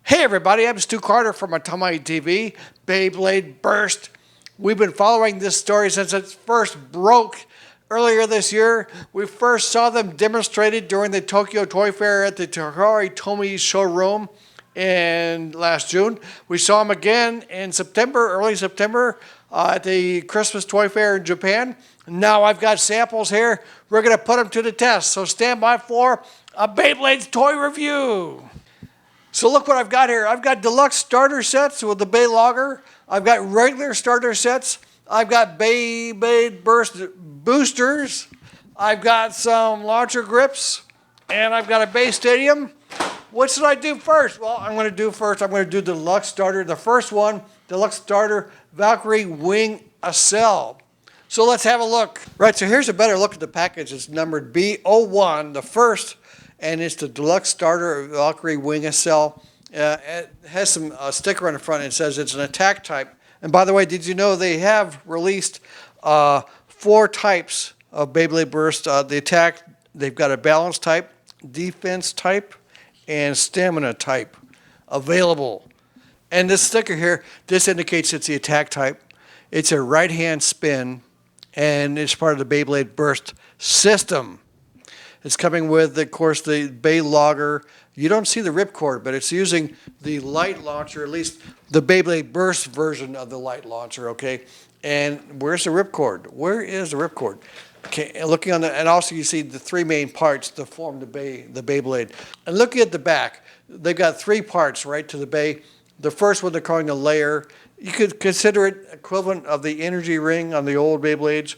Hey everybody, I'm Stu Carter from Atamaii TV, Beyblade Burst. We've been following this story since it first broke earlier this year. We first saw them demonstrated during the Tokyo Toy Fair at the Tomoe showroom in last June. We saw them again in September, early September, at the Christmas Toy Fair in Japan. Now I've got samples here. We're going to put them to the test, so stand by for a Beyblade's toy review. So look what I've got here. I've got deluxe starter sets with the Beylogger. I've got regular starter sets. I've got Beyblade Burst boosters. I've got some launcher grips. And I've got a base stadium. What should I do first? Well, I'm going to do the deluxe starter. The first one, deluxe starter, Valkyrie Wing Accel. So let's have a look. Right, so here's a better look at the package. It's numbered B01, the first. And it's the deluxe starter Valkyrie Wing Accel. It has some sticker on the front. It says it's an attack type. And by the way, did you know they have released 4 types of Beyblade Burst? The attack, they've got a balance type, defense type, and stamina type available. And this sticker here, this indicates it's the attack type. It's a right-hand spin, and it's part of the Beyblade Burst System. It's coming with, of course, the Beylogger. You don't see the ripcord, but it's using the light launcher, at least the Beyblade Burst version of the light launcher, okay? And where's the ripcord? Where is the ripcord? Okay, and looking on the, and also you see the 3 main parts that form the Beyblade. And looking at the back, they've got 3 parts, right, to the Bey. The first one they're calling the layer. You could consider it equivalent of the energy ring on the old Beyblades.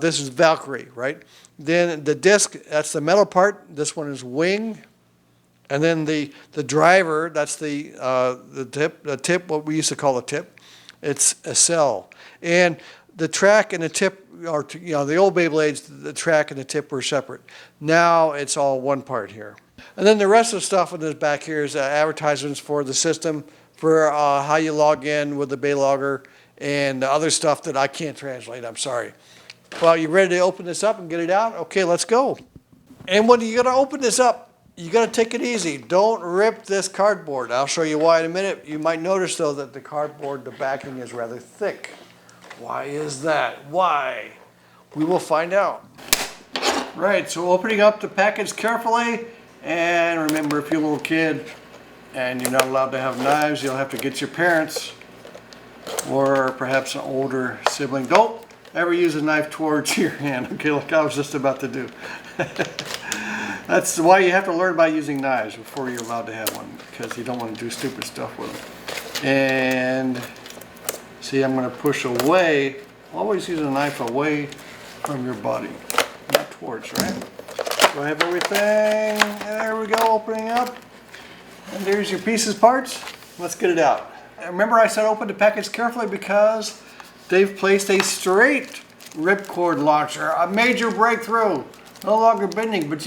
This is Valkyrie, right? Then the disc, that's the metal part. This one is wing. And then the driver, that's the tip, what we used to call the tip. It's Accell. And the track and the tip, or the old Beyblades, the track and the tip were separate. Now it's all one part here. And then the rest of the stuff in this back here is advertisements for the system, for how you log in with the Beylogger, and other stuff that I can't translate, I'm sorry. Well, you ready to open this up and get it out? Okay, let's go. And when you're going to open this up, you got to take it easy. Don't rip this cardboard. I'll show you why in a minute. You might notice, though, that the cardboard, the backing is rather thick. Why is that? Why? We will find out. Right, so opening up the package carefully. And remember, if you're a little kid and you're not allowed to have knives, you'll have to get your parents or perhaps an older sibling. Don't ever use a knife towards your hand, okay, like I was just about to do. That's why you have to learn by using knives before you're allowed to have one, because you don't want to do stupid stuff with them. And see, I'm going to push away. Always use a knife away from your body, not towards, right? So I have everything. There we go, opening up. And there's your pieces, parts. Let's get it out. Remember I said open the package carefully because they've placed a straight ripcord launcher, a major breakthrough. No longer bending, but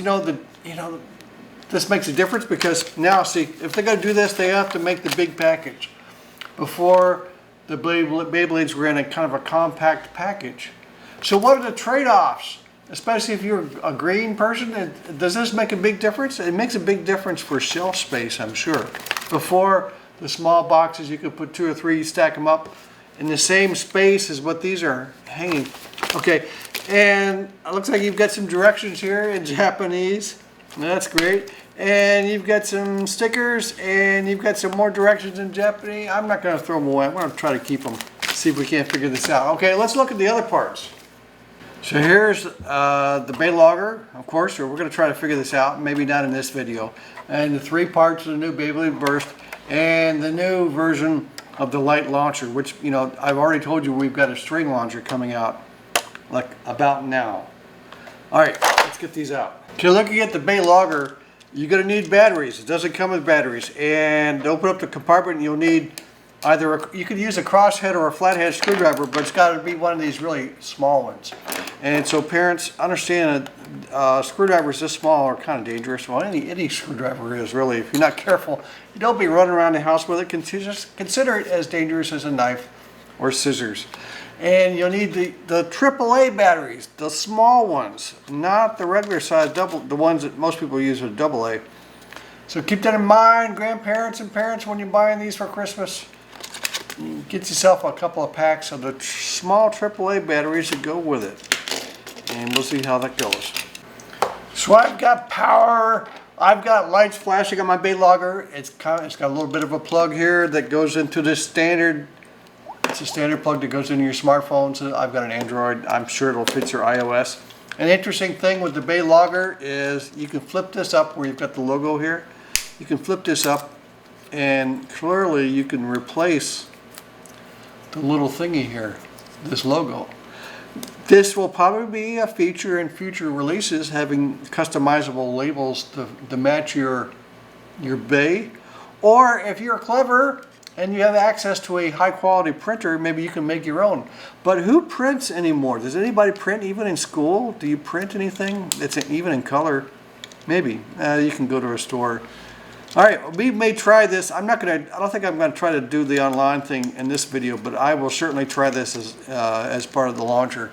this makes a difference because now, see, if they're going to do this, they have to make the big package. Before, the Beyblades were in a kind of a compact package. So what are the trade-offs? Especially if you're a green person, does this make a big difference? It makes a big difference for shelf space, I'm sure. Before, the small boxes, you could put 2 or 3, stack them up in the same space as what these are hanging. Okay, and it looks like you've got some directions here in Japanese. That's great. And you've got some stickers, and you've got some more directions in Japanese. I'm not going to throw them away. I'm going to try to keep them, see if we can't figure this out. Okay, let's look at the other parts. So here's the Beylogger, of course, or we're going to try to figure this out, maybe not in this video. And the 3 parts of the new Beyblade Burst, and the new version of the light launcher, which, I've already told you we've got a string launcher coming out, like about now. All right, let's get these out. Okay, looking at the Beylogger, you're going to need batteries. It doesn't come with batteries. And to open up the compartment, you'll need either, you could use a crosshead or a flathead screwdriver, but it's got to be one of these really small ones. And so parents, understand that screwdrivers this small are kind of dangerous. Well, any screwdriver is really. If you're not careful, you don't be running around the house with it. Consider it as dangerous as a knife or scissors. And you'll need the AAA batteries, the small ones, not the regular size the ones that most people use are AA. So keep that in mind, grandparents and parents, when you're buying these for Christmas. Get yourself a couple of packs of the small AAA batteries that go with it. And we'll see how that goes. So I've got power. I've got lights flashing on my Beylogger. It's got a little bit of a plug here that goes into this standard. It's a standard plug that goes into your smartphone. So I've got an Android. I'm sure it'll fit your iOS. An interesting thing with the Beylogger is you can flip this up where you've got the logo here. You can flip this up and clearly you can replace the little thingy here, this logo. This will probably be a feature in future releases, having customizable labels to match your Bey. Or if you're clever and you have access to a high quality printer, maybe you can make your own. But who prints anymore? Does anybody print even in school? Do you print anything? It's even in color? Maybe. You can go to a store. All right, we may try this. I don't think I'm gonna try to do the online thing in this video, but I will certainly try this as part of the launcher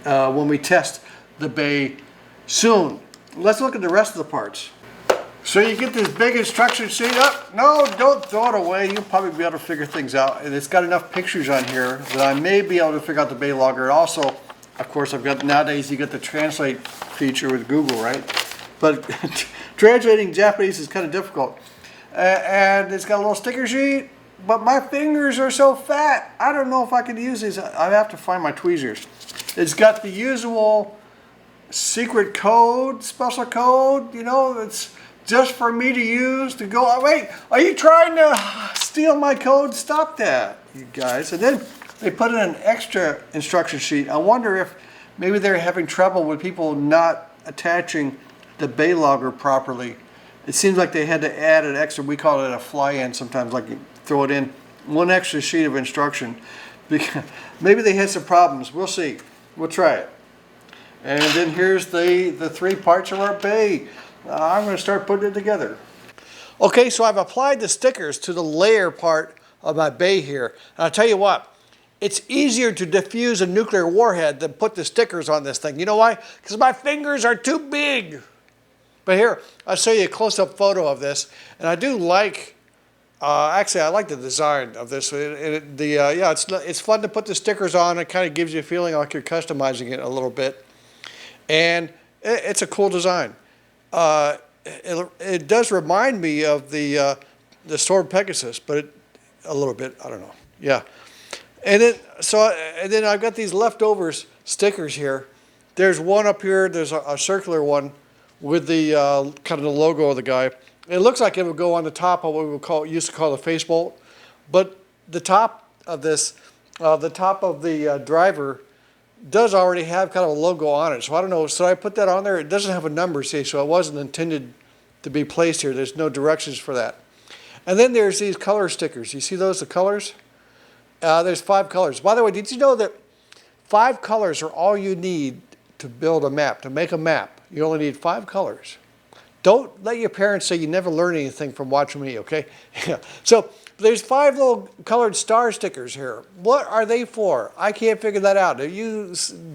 when we test the Bey soon. Let's look at the rest of the parts. So you get this big instruction sheet up. No, don't throw it away. You'll probably be able to figure things out. And it's got enough pictures on here that I may be able to figure out the Beylogger. Also, of course, nowadays you get the translate feature with Google, right? But translating Japanese is kind of difficult. And it's got a little sticker sheet, but my fingers are so fat. I don't know if I can use these. I have to find my tweezers. It's got the usual secret code, special code, you know, it's just for me to use to go. Oh, wait, are you trying to steal my code? Stop that, you guys. And then they put in an extra instruction sheet. I wonder if maybe they're having trouble with people not attaching the Beylogger properly. It seems like they had to add an extra, we call it a fly-in sometimes, like you throw it in, one extra sheet of instruction. Because maybe they had some problems. We'll see. We'll try it. And then here's the three parts of our Bey. I'm going to start putting it together. Okay, so I've applied the stickers to the layer part of my Bey here. And I'll tell you what, it's easier to defuse a nuclear warhead than put the stickers on this thing. You know why? Because my fingers are too big. But here, I'll show you a close-up photo of this. And I do like, actually I like the design of this. Yeah, it's fun to put the stickers on. It kind of gives you a feeling like you're customizing it a little bit. And it's a cool design. It does remind me of the Storm Pegasus, but a little bit, I don't know. Yeah. And then I've got these leftovers stickers here. There's one up here, there's a circular one with the kind of the logo of the guy. It looks like it would go on the top of what we used to call the face bolt, but the top of this, the driver does already have kind of a logo on it. So I don't know, so I put that on there. It doesn't have a number, see, so it wasn't intended to be placed here. There's no directions for that. And then there's these color stickers. You see those, the colors? There's 5 colors. By the way, did you know that 5 colors are all you need to build a map, to make a map? You only need 5 colors. Don't let your parents say you never learn anything from watching me, okay? So there's 5 little colored star stickers here. What are they for? I can't figure that out. If you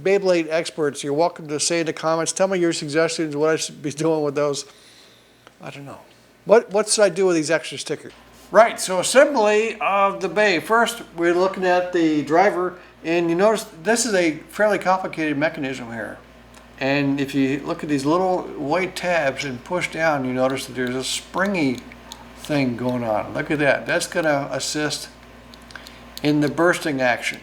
Beyblade experts, you're welcome to say in the comments, tell me your suggestions, what I should be doing with those. I don't know. What should I do with these extra stickers? Right, so assembly of the Bey. First, we're looking at the driver, and you notice this is a fairly complicated mechanism here. And if you look at these little white tabs and push down, you notice that there's a springy thing going on. Look at that. That's going to assist in the bursting action.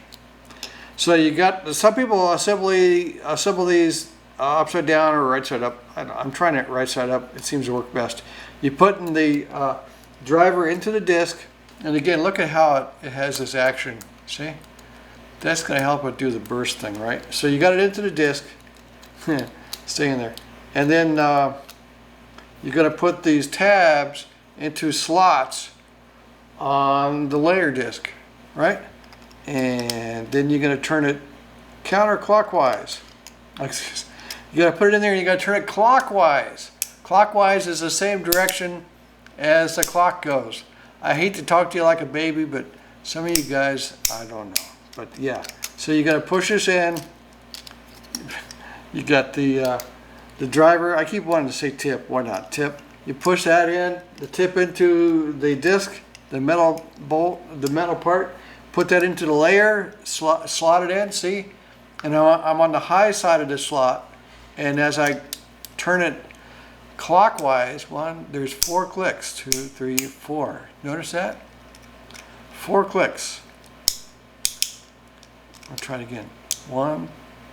So you got, some people assemble these upside down or right side up. I'm trying it right side up. It seems to work best. You put in the driver into the disc, and again, look at how it has this action. See? That's going to help it do the burst thing, right? So you got it into the disc. Stay in there. And then you're going to put these tabs into slots on the layer disc, right? And then you're going to turn it counterclockwise. You got to put it in there and you got to turn it clockwise. Clockwise is the same direction as the clock goes. I hate to talk to you like a baby, but some of you guys, I don't know. But yeah, so you got to push this in. You got the driver. I keep wanting to say tip. Why not? Tip. You push that in, the tip into the disc, the metal bolt, the metal part. Put that into the layer, slot it in, see? And I'm on the high side of the slot. And as I turn it clockwise, there's 4 clicks, 2, 3, 4. Notice that? 4 clicks. I'll try it again. 1,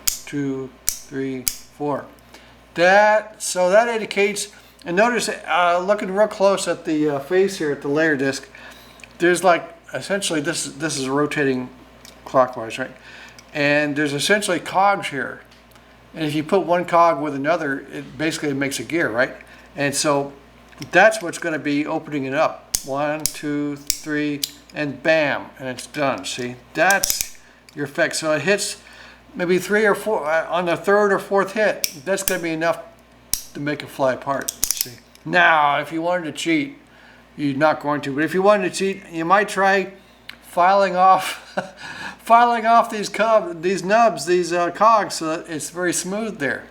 2, 3, 4. So that indicates, and notice, looking real close at the face here at the layer disc, there's like, essentially this is rotating clockwise, right? And there's essentially cogs here. And if you put one cog with another, it basically makes a gear, right? And so that's what's going to be opening it up. 1, 2, 3, and bam, and it's done. See, that's your effect. So it hits maybe 3 or 4 on the 3rd or 4th hit. That's going to be enough to make it fly apart. See. Now, if you wanted to cheat, you're not going to. But if you wanted to cheat, you might try filing off these nubs, these cogs, so that it's very smooth there.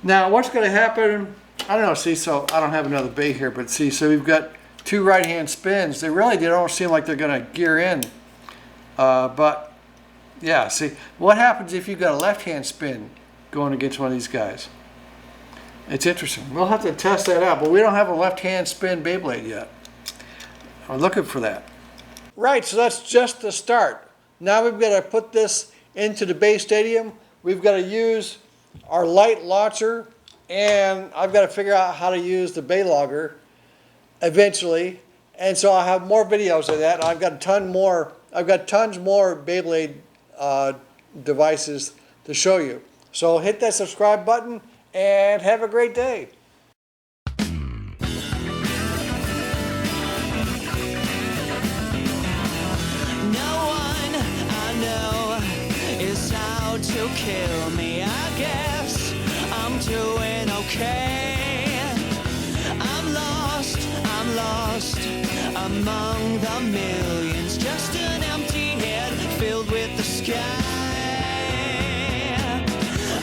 Now, what's going to happen? I don't know. See, so I don't have another bay here, but see, so we've got 2 right-hand spins. They don't seem like they're going to gear in, but yeah. See, what happens if you've got a left-hand spin going against one of these guys? It's interesting. We'll have to test that out, but we don't have a left-hand spin Beyblade yet. I'm looking for that. Right, so that's just the start. Now we've got to put this into the base stadium. We've got to use our light launcher, and I've got to figure out how to use the Beylogger eventually. And so I'll have more videos of that. I've got tons more Beyblade devices to show you. So hit that subscribe button and have a great day. To kill me, I guess I'm doing okay. I'm lost among the millions, just an empty head filled with the sky.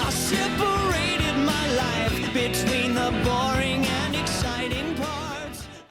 I separated my life between